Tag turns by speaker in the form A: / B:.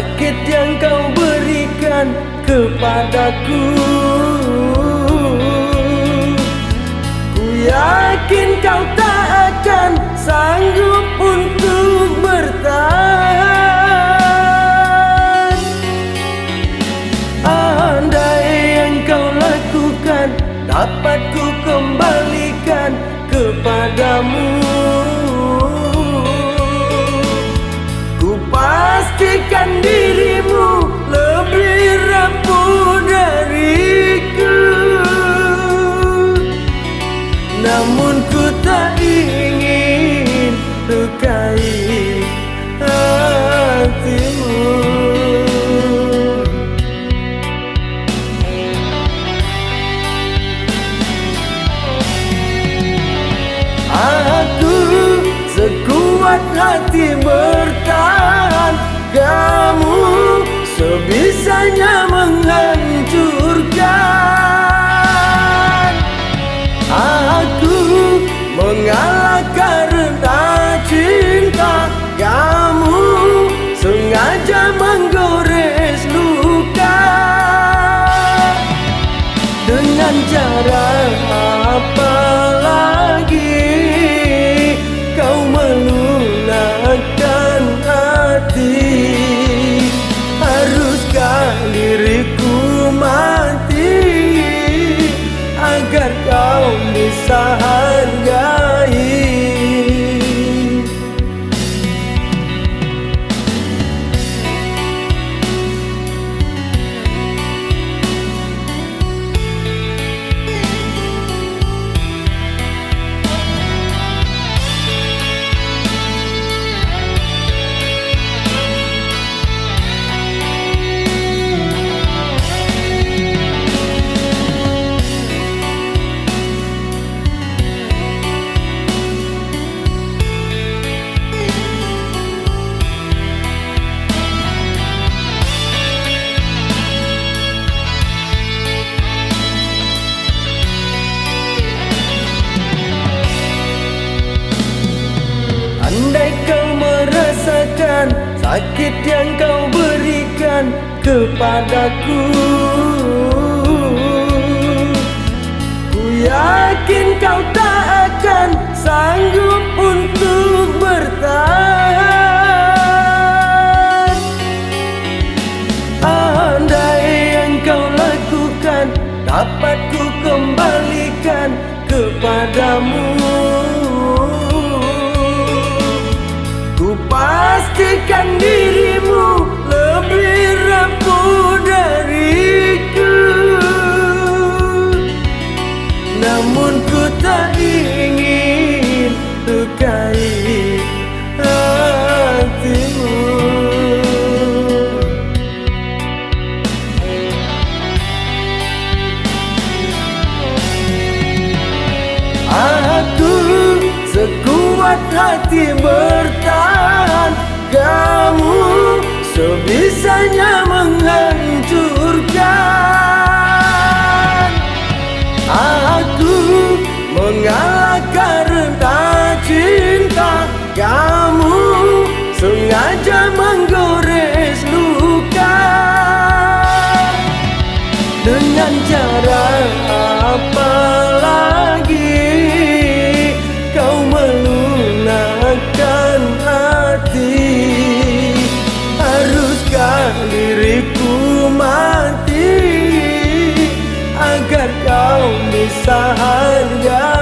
A: sakit yang kau berikan kepadaku. Ku yakin kau tak akan sanggup untuk bertahan. Andai yang kau lakukan dapat ku kembalikan kepadamu, ku pastikan dirimu lebih rapuh dariku. Namun ku tak ingin lukai hatimu. Aku sekuat hati bertahan, kamu sebisanya menghancurkan. Aku mengalah karena cinta, kamu sengaja menggores luka. Dengan cara apa lagi kau melunakkan hati? Haruskah diriku mati agar kau bisa hargai? Andai kau merasakan sakit yang kau berikan kepadaku, ku yakin kau tak akan sanggup untuk bertahan. Andai yang kau lakukan dapat ku kembalikan kepadamu, ku pastikan dirimu lebih rapuh dariku. Namun ku tak ingin lukai hatimu. Aku sekuat hati bertahan, kamu sebisanya menghancurkan. Aku mengalah karena cinta, kamu sengaja menggores luka. Dengan cara apa lagi kau melunakkan hati? Haruskah diriku mati agar kau bisa hargai?